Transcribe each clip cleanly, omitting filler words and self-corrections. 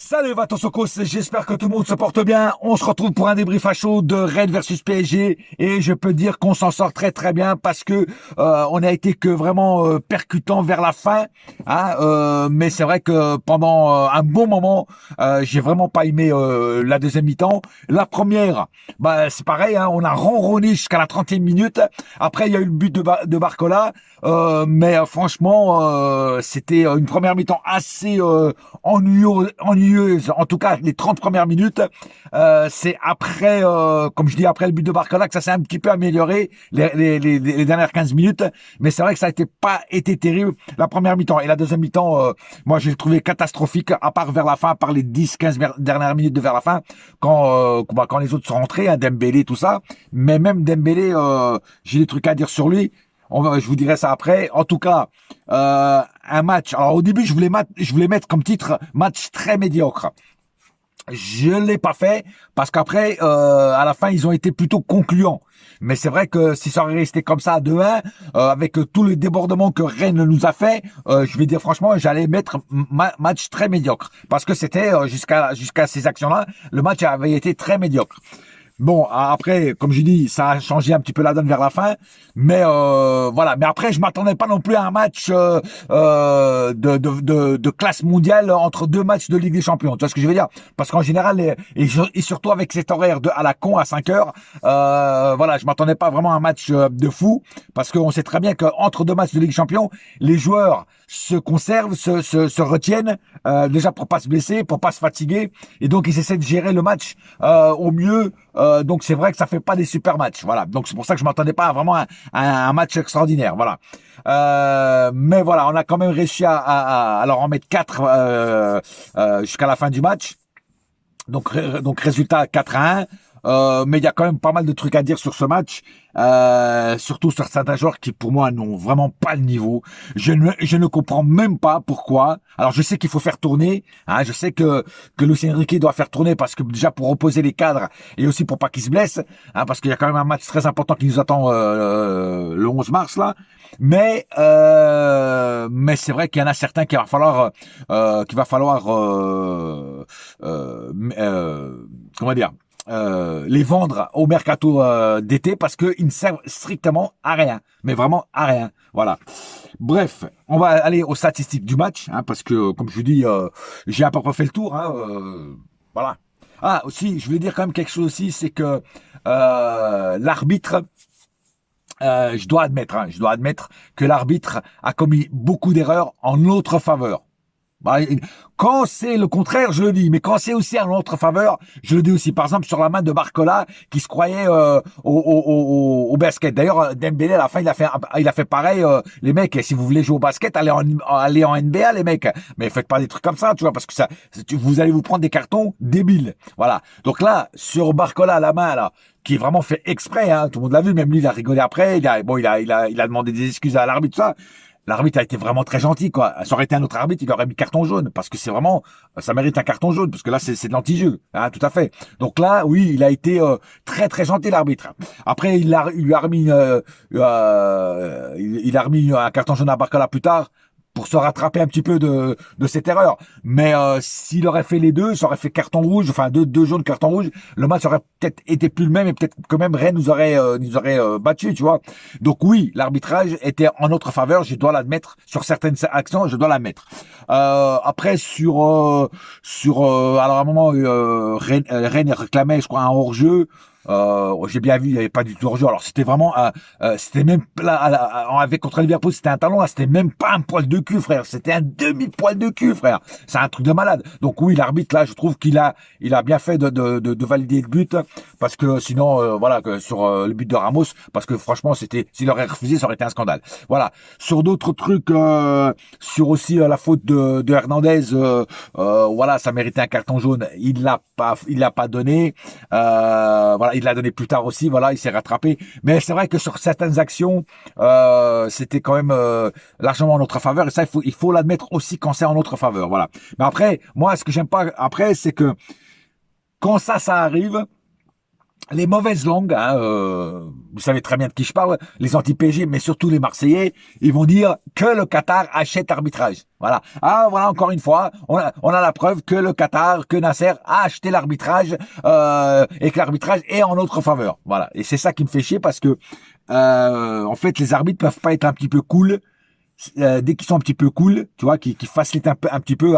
Salut Vatosokos, j'espère que tout le monde se porte bien. On se retrouve pour un débrief à chaud de Rennes versus PSG et je peux dire qu'on s'en sort très très bien parce que on a été que vraiment percutant vers la fin. Mais c'est vrai que pendant un bon moment, j'ai vraiment pas aimé la deuxième mi-temps. La première, c'est pareil, on a ronronné jusqu'à la 30e minute. Après, il y a eu le but de Barcola, mais franchement, c'était une première mi-temps assez ennuyeuse. En tout cas, les 30 premières minutes, c'est après, comme je dis, après le but de Barcola que ça s'est un petit peu amélioré les dernières 15 minutes. Mais c'est vrai que ça a pas été terrible la première mi-temps. Et la deuxième mi-temps, moi, j'ai trouvé catastrophique, à part vers la fin, à part les 10-15 dernières minutes de vers la fin, quand les autres sont rentrés, Dembélé, tout ça. Mais même Dembélé, j'ai des trucs à dire sur lui. Je vous dirai ça après. En tout cas, un match. Alors au début, je voulais mettre comme titre match très médiocre. Je l'ai pas fait parce qu'après, à la fin, ils ont été plutôt concluants. Mais c'est vrai que si ça aurait resté comme ça à 2-1, avec tout le débordement que Rennes nous a fait, je vais dire franchement, j'allais mettre match très médiocre parce que c'était jusqu'à ces actions-là, le match avait été très médiocre. Bon, après, comme je dis, ça a changé un petit peu la donne vers la fin, mais voilà. Mais après, je m'attendais pas non plus à un match de classe mondiale entre deux matchs de Ligue des Champions. Tu vois ce que je veux dire? Parce qu'en général, et surtout avec cet horaire à la con à 5 heures, voilà, je m'attendais pas vraiment à un match de fou, parce qu'on sait très bien qu'entre deux matchs de Ligue des Champions, les joueurs se conservent, se retiennent, déjà pour pas se blesser, pour pas se fatiguer, et donc ils essaient de gérer le match au mieux. Donc c'est vrai que ça fait pas des super matchs, voilà. Donc c'est pour ça que je m'attendais pas à vraiment un match extraordinaire, voilà. Mais voilà, on a quand même réussi à leur en mettre 4 jusqu'à la fin du match. Donc résultat 4-1. Mais il y a quand même pas mal de trucs à dire sur ce match, surtout sur certains joueurs qui pour moi n'ont vraiment pas le niveau. Je ne comprends même pas pourquoi. Alors je sais qu'il faut faire tourner, je sais que Luis Enrique doit faire tourner parce que déjà pour reposer les cadres et aussi pour pas qu'ils se blessent, parce qu'il y a quand même un match très important qui nous attend le 11 mars là. Mais c'est vrai qu'il y en a certains qu'il va falloir comment dire, les vendre au mercato d'été parce qu'ils ne servent strictement à rien, mais vraiment à rien. Voilà. Bref, on va aller aux statistiques du match, parce que comme je vous dis, j'ai à peu près fait le tour. Voilà. Ah, aussi, je voulais dire quand même quelque chose aussi, c'est que l'arbitre. Je dois admettre que l'arbitre a commis beaucoup d'erreurs en notre faveur. Quand c'est le contraire, je le dis, mais quand c'est aussi en notre faveur, je le dis aussi. Par exemple, sur la main de Barcola, qui se croyait au basket. D'ailleurs, Dembélé à la fin, il a fait pareil. Les mecs, si vous voulez jouer au basket, allez en NBA, les mecs. Mais faites pas des trucs comme ça, tu vois, parce que vous allez vous prendre des cartons débiles. Voilà. Donc là, sur Barcola à la main, là, qui est vraiment fait exprès, tout le monde l'a vu, même lui, il a rigolé après. Il a demandé des excuses à l'arbitre, tout ça. L'arbitre a été vraiment très gentil, quoi. Ça aurait été un autre arbitre, il aurait mis carton jaune, parce que c'est vraiment, ça mérite un carton jaune, parce que là, c'est de l'anti-jeu, tout à fait. Donc là, oui, il a été très très gentil, l'arbitre. Après, il lui a remis, il a remis un carton jaune à Barcola plus tard, pour se rattraper un petit peu de cette erreur. Mais s'il aurait fait les deux, ça aurait fait carton rouge, enfin deux jaunes, carton rouge, le match aurait peut-être été plus le même et peut-être que même Rennes nous aurait battu, tu vois. Donc oui, l'arbitrage était en notre faveur, je dois l'admettre. Sur certaines actions, je dois l'admettre. Après alors à un moment Rennes réclamait, je crois, un hors-jeu. J'ai bien vu, il n'y avait pas du tout hors-jeu. Alors c'était vraiment, c'était même là, avec contre Liverpool, c'était un talon. Là, c'était même pas un poil de cul, frère. C'était un demi-poil de cul, frère. C'est un truc de malade. Donc oui, l'arbitre là, je trouve qu'il a bien fait de valider le but, parce que sinon, voilà, que sur le but de Ramos, parce que franchement, s'il aurait refusé, ça aurait été un scandale. Voilà. Sur d'autres trucs, sur aussi la faute de Hernandez, voilà, ça méritait un carton jaune. Il l'a pas donné. Voilà, il l'a donné plus tard aussi, voilà, il s'est rattrapé. Mais c'est vrai que sur certaines actions, c'était quand même largement en notre faveur. Et ça, il faut l'admettre aussi quand c'est en notre faveur, voilà. Mais après, moi, ce que j'aime pas après, c'est que quand ça arrive, les mauvaises langues, hein, vous savez très bien de qui je parle, les anti-PG, mais surtout les Marseillais, ils vont dire que le Qatar achète arbitrage. Voilà. Ah, voilà, encore une fois, on a la preuve que le Qatar, que Nasser a acheté l'arbitrage et que l'arbitrage est en notre faveur. Voilà. Et c'est ça qui me fait chier parce que, en fait, les arbitres peuvent pas être un petit peu cool. Dès qu'ils sont un petit peu cool, tu vois, qui facilitent un petit peu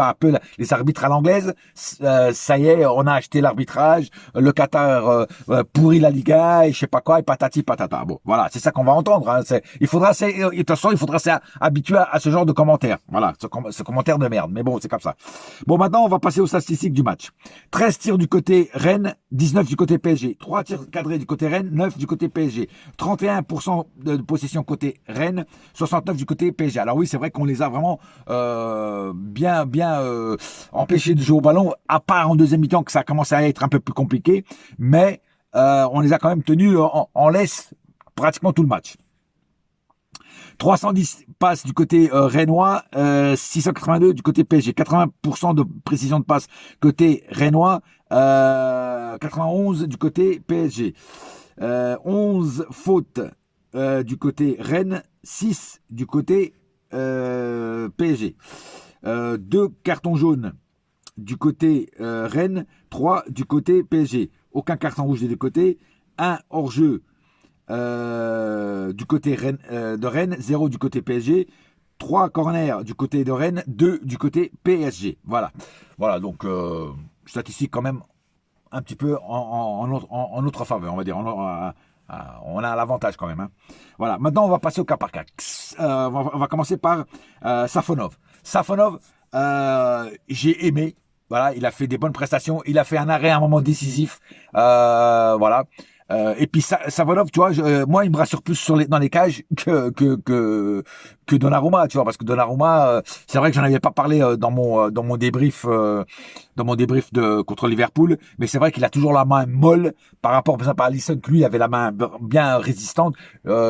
les arbitres à l'anglaise, ça y est, on a acheté l'arbitrage, le Qatar pourrit la Liga et je sais pas quoi et patati patata. Bon, voilà, c'est ça qu'on va entendre. Hein. De toute façon, il faudra s'habituer à ce genre de commentaires. Voilà, ce commentaire de merde. Mais bon, c'est comme ça. Bon, maintenant, on va passer aux statistiques du match. 13 tirs du côté Rennes, 19 du côté PSG. 3 tirs cadrés du côté Rennes, 9 du côté PSG. 31% de possession côté Rennes, 69 du côté PSG. Alors oui, c'est vrai qu'on les a vraiment bien empêchés de jouer au ballon, à part en deuxième mi-temps que ça commence à être un peu plus compliqué, mais on les a quand même tenus en laisse pratiquement tout le match. 310 passes du côté rennois, 682 du côté PSG, 80% de précision de passe côté rennois, 91 du côté PSG, 11 fautes du côté Rennes, 6 du côté PSG. 2 cartons jaunes du côté Rennes, 3 du côté PSG. Aucun carton rouge des deux côtés. 1 hors-jeu du côté de Rennes, 0 du côté PSG. 3 corners du côté de Rennes, 2 du côté PSG. Voilà. Voilà, donc statistique quand même un petit peu en notre faveur, on va dire. On a l'avantage quand même. Hein. Voilà. Maintenant, on va passer au cas par cas. On va commencer par Safonov. Safonov, j'ai aimé. Voilà, il a fait des bonnes prestations. Il a fait un arrêt à un moment décisif. Voilà. Et puis Safonov, tu vois, moi, il me rassure plus dans les cages que Donnarumma, tu vois, parce que Donnarumma, c'est vrai que j'en avais pas parlé dans mon débrief de contre Liverpool, mais c'est vrai qu'il a toujours la main molle par rapport, par exemple, à Alisson, que lui avait la main bien résistante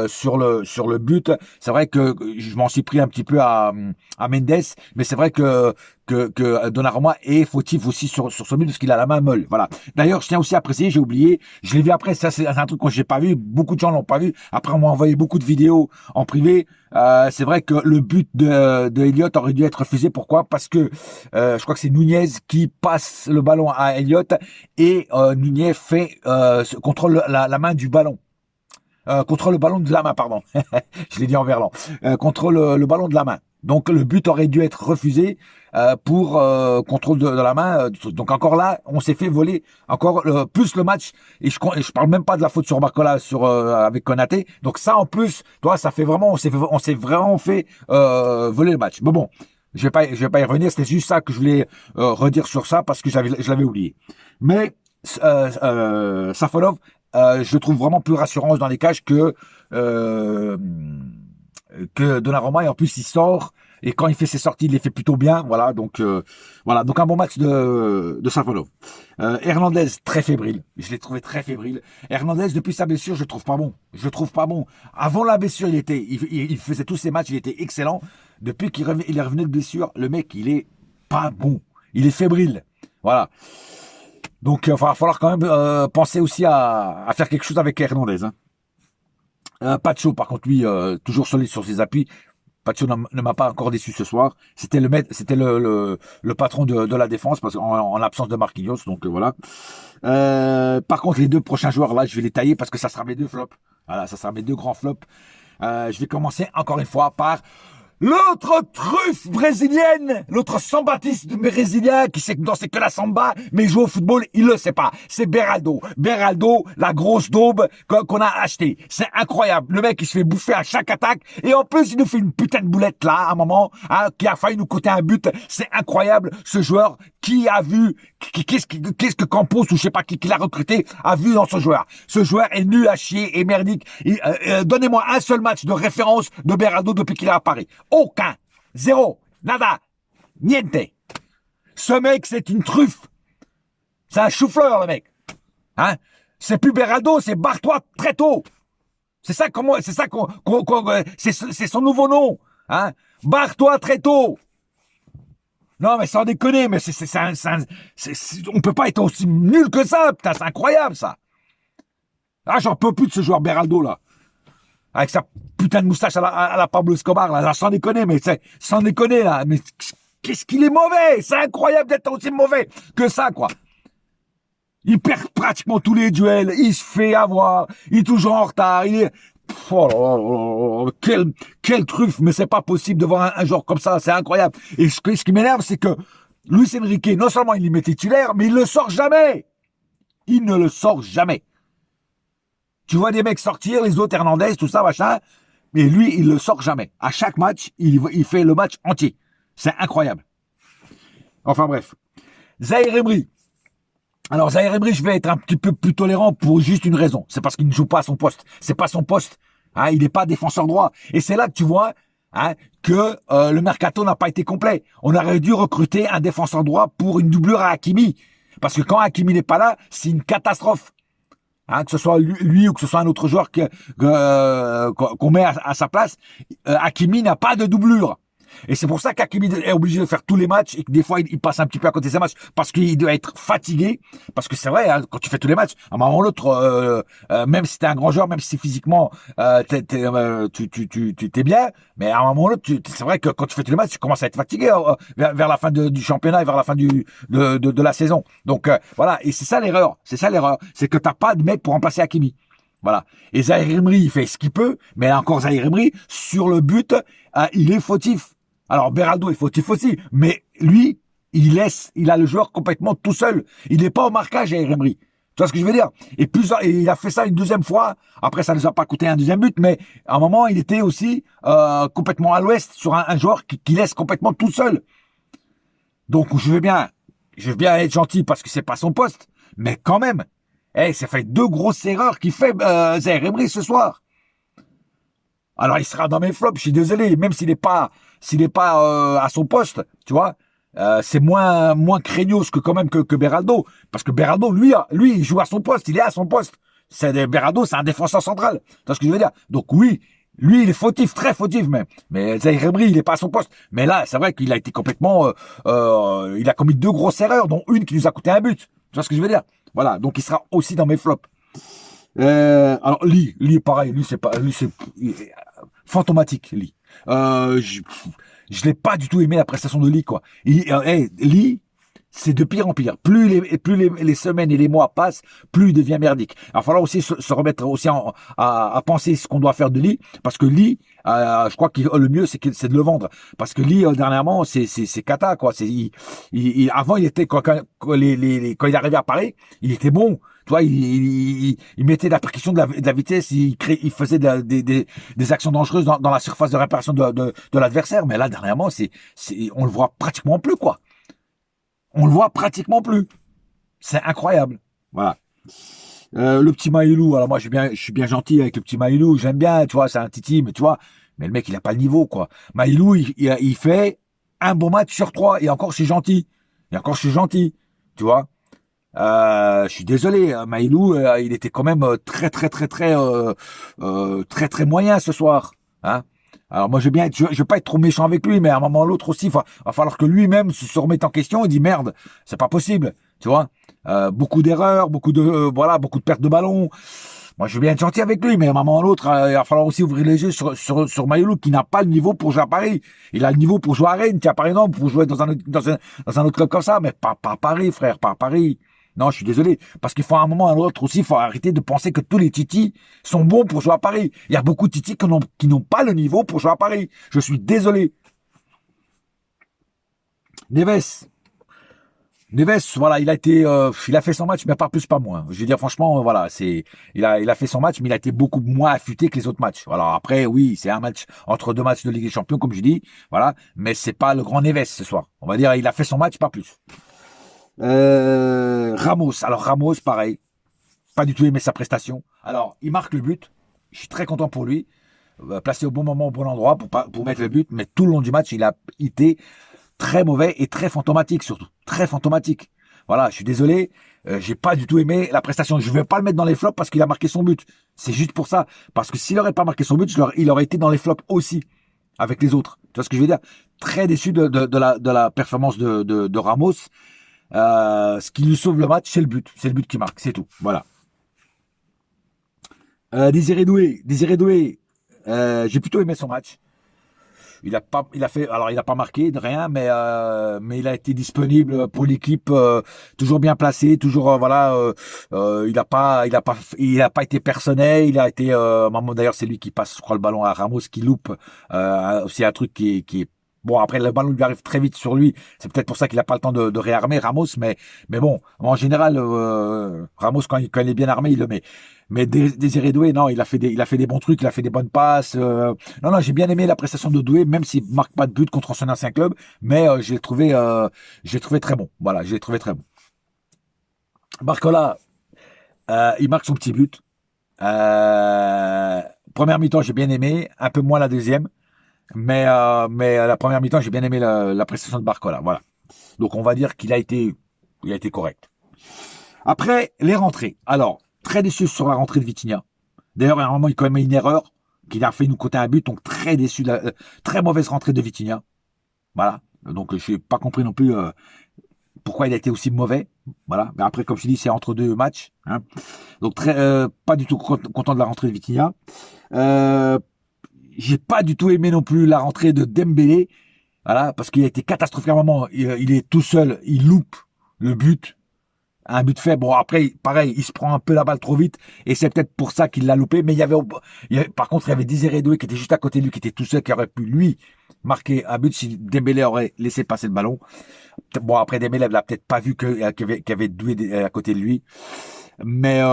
sur le but. C'est vrai que je m'en suis pris un petit peu à Mendes, mais c'est vrai que Donnarumma est fautif aussi sur ce but parce qu'il a la main molle. Voilà. D'ailleurs, je tiens aussi à préciser, j'ai oublié, je l'ai vu après, ça c'est un truc que j'ai pas vu, beaucoup de gens l'ont pas vu. Après, on m'a envoyé beaucoup de vidéos en privé. C'est vrai que le but de Elliott aurait dû être refusé. Pourquoi? Parce que je crois que c'est Nunez qui passe le ballon à Elliott et Nunez contrôle la main du ballon. Contre le ballon de la main, pardon. Je l'ai dit en verlan. Contre le ballon de la main. Donc le but aurait dû être refusé pour contrôle de la main. Donc encore là, on s'est fait voler encore plus le match. Et je parle même pas de la faute sur Barcola avec Konaté. Donc ça en plus, toi, ça fait vraiment, on s'est vraiment fait voler le match. Mais bon, je vais pas y revenir. C'était juste ça que je voulais redire sur ça parce que je l'avais oublié. Mais Safonov, je le trouve vraiment plus rassurant dans les cages que Donnarumma, et en plus il sort et quand il fait ses sorties il les fait plutôt bien. Voilà, donc un bon match de Safonov. Hernandez très fébrile, je l'ai trouvé très fébrile. Hernandez depuis sa blessure je le trouve pas bon. Avant la blessure il faisait tous ses matchs, il était excellent. Depuis qu'il est revenu de blessure, le mec il est pas bon, il est fébrile. Voilà. Donc il va falloir quand même penser aussi à faire quelque chose avec Hernandez. Hein. Pacho, par contre, lui, toujours solide sur ses appuis. Pacho ne m'a pas encore déçu ce soir. C'était le patron de la défense parce en l'absence de Marquinhos. Donc voilà. Par contre, les deux prochains joueurs là, je vais les tailler parce que ça sera mes deux flops. Voilà, ça sera mes deux grands flops. Je vais commencer encore une fois par l'autre truffe brésilienne, l'autre sambatiste brésilien qui sait que danser que la samba, mais joue au football, il le sait pas. C'est Beraldo. Beraldo, la grosse daube qu'on a acheté. C'est incroyable. Le mec, il se fait bouffer à chaque attaque. Et en plus, il nous fait une putain de boulette là, à un moment, hein, qui a failli nous coûter un but. C'est incroyable. Ce joueur, qui a vu, qu'est-ce que Campos ou je sais pas qui l'a recruté, a vu dans ce joueur. Ce joueur est nul à chier et merdique. Donnez-moi un seul match de référence de Beraldo depuis qu'il est à Paris. Aucun. Zéro. Nada. Niente. Ce mec, c'est une truffe. C'est un chou-fleur, le mec. Hein? C'est plus Beraldo, c'est barre-toi très tôt. C'est ça c'est son nouveau nom. Hein? Barre-toi très tôt. Non, mais sans déconner, mais on peut pas être aussi nul que ça. Putain, c'est incroyable, ça. Ah, j'en peux plus de ce joueur Beraldo, là. Avec sa putain de moustache à la Pablo Escobar, là. Sans déconner, mais c'est, sans déconner, là. Mais qu'est-ce qu'il est mauvais! C'est incroyable d'être aussi mauvais que ça, quoi. Il perd pratiquement tous les duels, il se fait avoir, il est toujours en retard, il est... Oh là là là là, quelle truffe, mais c'est pas possible de voir un joueur comme ça, c'est incroyable. Et ce qui m'énerve, c'est que Luis Enrique, non seulement il y met titulaire, mais il le sort jamais. Il ne le sort jamais. Tu vois des mecs sortir, les autres, Hernandez, tout ça, machin, mais lui, il le sort jamais. À chaque match, il fait le match entier. C'est incroyable. Enfin bref. Zahir Emery. Alors Zahir Emery, je vais être un petit peu plus tolérant pour juste une raison. C'est parce qu'il ne joue pas à son poste. C'est pas son poste. Hein, il n'est pas défenseur droit. Et c'est là que tu vois que le mercato n'a pas été complet. On aurait dû recruter un défenseur droit pour une doublure à Hakimi. Parce que quand Hakimi n'est pas là, c'est une catastrophe. Hein, que ce soit lui ou que ce soit un autre joueur qu'on met à sa place, Hakimi n'a pas de doublure. Et c'est pour ça qu'Hakimi est obligé de faire tous les matchs et que des fois il passe un petit peu à côté de ses matchs parce qu'il doit être fatigué. Parce que c'est vrai, hein, quand tu fais tous les matchs, à un moment ou l'autre, même si t'es un grand joueur, même si physiquement t'es bien, mais à un moment ou l'autre, c'est vrai que quand tu fais tous les matchs, tu commences à être fatigué vers la fin du championnat et vers la fin de la saison. Donc voilà, et c'est ça l'erreur. C'est que t'as pas de mec pour remplacer Hakimi. Voilà. Et Zahir Emery, il fait ce qu'il peut, mais là encore Zahir Emery, sur le but, il est fautif. Alors Beraldo est fautif aussi, mais lui, il a le joueur complètement tout seul. Il n'est pas au marquage, Zahir Emery. Tu vois ce que je veux dire? Et il a fait ça une deuxième fois. Après, ça ne nous a pas coûté un deuxième but, mais à un moment, il était aussi complètement à l'ouest sur un joueur qui laisse complètement tout seul. Donc je veux bien être gentil parce que c'est pas son poste, mais quand même, ça fait 2 grosses erreurs qu'il fait Zahir Emery ce soir. Alors il sera dans mes flops, je suis désolé, même s'il n'est pas à son poste, tu vois, c'est moins craignos que quand même que Beraldo, parce que Beraldo lui il joue à son poste, il est à son poste. Beraldo, c'est un défenseur central. Tu vois ce que je veux dire? Donc oui, lui il est fautif, très fautif même. Mais Zahir Emery, il n'est pas à son poste. Mais là, c'est vrai qu'il a été complètement il a commis 2 grosses erreurs, dont une qui nous a coûté un but. Tu vois ce que je veux dire? Voilà, donc il sera aussi dans mes flops. Alors Lee, pareil, lui c'est fantomatique, Lee. Je l'ai pas du tout aimé la prestation de Lee, quoi. Lee, c'est de pire en pire. Plus les semaines et les mois passent, plus il devient merdique. Alors, il va falloir aussi se remettre aussi à penser ce qu'on doit faire de Lee, parce que Lee, je crois que le mieux c'est de le vendre, parce que Lee dernièrement c'est cata, quoi. Avant il était quand il arrivait à Paris, il était bon. Tu vois, il mettait de la percussion, de la vitesse, il faisait des actions dangereuses dans la surface de réparation de l'adversaire. Mais là, dernièrement, on le voit pratiquement plus, quoi. On le voit pratiquement plus. C'est incroyable. Voilà. Le petit Maïlou, alors moi, je suis bien gentil avec le petit Maïlou, j'aime bien, tu vois, c'est un titi, mais tu vois, mais le mec, il a pas le niveau, quoi. Maïlou, il fait un bon match sur 3, et encore, je suis gentil. Tu vois. Je suis désolé, hein, Maïlou, il était quand même très moyen ce soir. Hein. Alors moi je vais pas être trop méchant avec lui, mais à un moment ou l'autre aussi, va falloir que lui-même se remette en question et dit merde, c'est pas possible, tu vois. Beaucoup d'erreurs, beaucoup de pertes de ballon. Moi je veux bien être gentil avec lui, mais à un moment ou l'autre, il va falloir aussi ouvrir les yeux sur Maïlou qui n'a pas le niveau pour jouer à Paris. Il a le niveau pour jouer à Rennes, tiens par exemple, pour jouer dans un autre club comme ça, mais pas à Paris, frère, pas à Paris. Non, je suis désolé. Parce qu'il faut à un moment ou à l'autre aussi, il faut arrêter de penser que tous les titis sont bons pour jouer à Paris. Il y a beaucoup de titis qui n'ont pas le niveau pour jouer à Paris. Je suis désolé. Neves, voilà, il a fait son match, mais pas plus, pas moins. Je veux dire, franchement, voilà, il a fait son match, mais il a été beaucoup moins affûté que les autres matchs. Voilà. Après, oui, c'est un match entre 2 matchs de Ligue des Champions, comme je dis. Voilà. Mais c'est pas le grand Neves ce soir. On va dire, il a fait son match, pas plus. Ramos. Alors Ramos, pareil. Pas du tout aimé sa prestation. Alors, il marque le but. Je suis très content pour lui. Placé au bon moment, au bon endroit pour mettre le but. Mais tout le long du match, il a été très mauvais et très fantomatique surtout. Très fantomatique. Voilà, je suis désolé. J'ai pas du tout aimé la prestation. Je vais pas le mettre dans les flops parce qu'il a marqué son but. C'est juste pour ça. Parce que s'il n'aurait pas marqué son but, il aurait été dans les flops aussi. Avec les autres. Tu vois ce que je veux dire? Très déçu de la performance de Ramos. Ce qui lui sauve le match, c'est le but. C'est le but qui marque, c'est tout. Voilà. Désiré Doué, j'ai plutôt aimé son match. Il a pas marqué de rien, mais il a été disponible pour l'équipe, toujours bien placé, toujours voilà, il a pas été personnel, il a été, maman d'ailleurs c'est lui qui passe, je crois le ballon à Ramos qui loupe, c'est un truc qui est bon après le ballon lui arrive très vite sur lui, c'est peut-être pour ça qu'il a pas le temps de réarmer Ramos, mais bon en général Ramos quand il est bien armé il le met. Mais Désiré Doué, non, il a fait des bons trucs, il a fait des bonnes passes. Non, non, j'ai bien aimé la prestation de Doué, même s'il marque pas de but contre son ancien club, mais je l'ai trouvé très bon. Voilà, je l'ai trouvé très bon. Barcola, il marque son petit but. Première mi-temps, j'ai bien aimé, un peu moins la deuxième, mais la première mi-temps, j'ai bien aimé la prestation de Barcola. Voilà. Donc on va dire il a été correct. Après, les rentrées. Alors, très déçu sur la rentrée de Vitinha. D'ailleurs, à un moment, il commet une erreur qui a fait nous coûter un but. Donc, très déçu de la très mauvaise rentrée de Vitinha. Voilà. Donc, je n'ai pas compris non plus pourquoi il a été aussi mauvais. Voilà. Mais après, comme je dis, c'est entre deux matchs. Hein. Donc, pas du tout content de la rentrée de Vitinha. J'ai pas du tout aimé non plus la rentrée de Dembélé. Voilà. Parce qu'il a été catastrophique à un moment. Il est tout seul. Il loupe le but. Un but fait. Bon, après, pareil, il se prend un peu la balle trop vite et c'est peut-être pour ça qu'il l'a loupé. Mais par contre, il y avait Désiré Doué qui était juste à côté de lui, qui était tout seul, qui aurait pu, lui, marquer un but si Dembélé aurait laissé passer le ballon. Bon, après, Dembélé l'a peut-être pas vu qu'il y avait Doué à côté de lui. Mais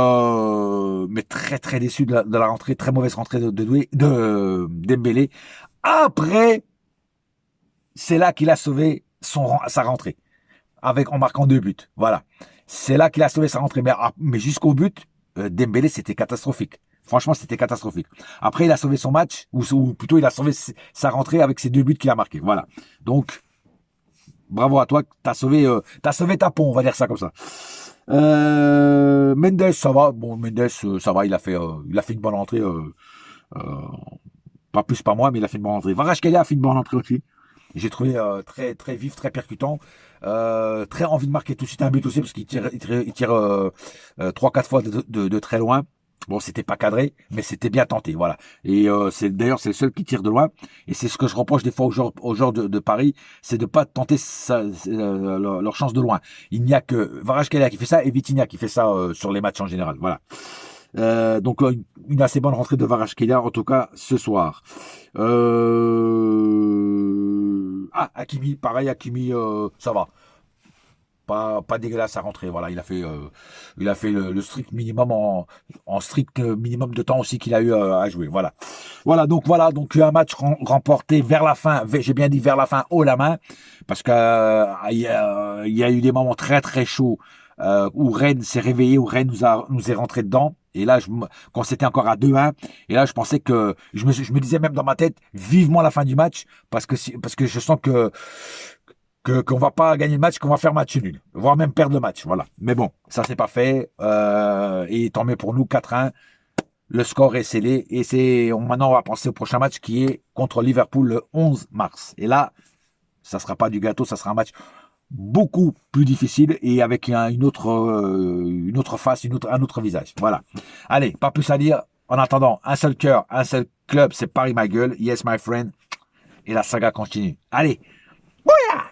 très, très déçu de la rentrée, très mauvaise rentrée de Doué, de Dembélé. Après, c'est là qu'il a sauvé sa rentrée en marquant 2 buts. Voilà. C'est là qu'il a sauvé sa rentrée. Mais jusqu'au but, Dembélé, c'était catastrophique. Franchement, c'était catastrophique. Après, il a sauvé son match, ou plutôt il a sauvé sa rentrée avec ses 2 buts qu'il a marqués. Voilà. Donc, bravo à toi, t'as sauvé ta peau, on va dire ça comme ça. Mendes, ça va. Bon, Mendes, ça va. Il a fait une bonne rentrée. Euh, pas plus, pas moi, mais il a fait une bonne rentrée. Kvaratskhelia a fait une bonne rentrée aussi. J'ai trouvé très très vif, très percutant, très envie de marquer tout de suite un but aussi parce qu'il tire 3-4 fois de très loin. Bon, c'était pas cadré, mais c'était bien tenté, voilà. Et c'est le seul qui tire de loin. Et c'est ce que je reproche des fois aux joueurs de Paris, c'est de pas tenter leur chance de loin. Il n'y a que Kvaratskhelia qui fait ça et Vitinha qui fait ça sur les matchs en général, voilà. Donc une assez bonne rentrée de Kvaratskhelia en tout cas ce soir. Hakimi, pareil, Hakimi, ça va. Pas dégueulasse à rentrer. Voilà, il a fait le strict minimum en strict minimum de temps aussi qu'il a eu à jouer. Voilà. Donc un match remporté vers la fin. J'ai bien dit vers la fin haut la main parce que il y a eu des moments très très chauds où Rennes s'est réveillé, où Rennes nous est rentré dedans. Et là, quand c'était encore à 2-1, et là, je pensais que je me disais même dans ma tête vivement la fin du match parce que je sens qu'on va pas gagner le match, qu'on va faire match nul, voire même perdre le match, voilà. Mais bon, ça c'est pas fait, et tant mieux pour nous, 4-1, le score est scellé, et maintenant on va penser au prochain match qui est contre Liverpool le 11 mars. Et là, ça sera pas du gâteau, ça sera un match beaucoup plus difficile et avec une autre face, un autre visage. Voilà. Allez, pas plus à dire. En attendant, un seul cœur, un seul club, c'est Paris ma gueule. Yes my friend. Et la saga continue. Allez. Bouya!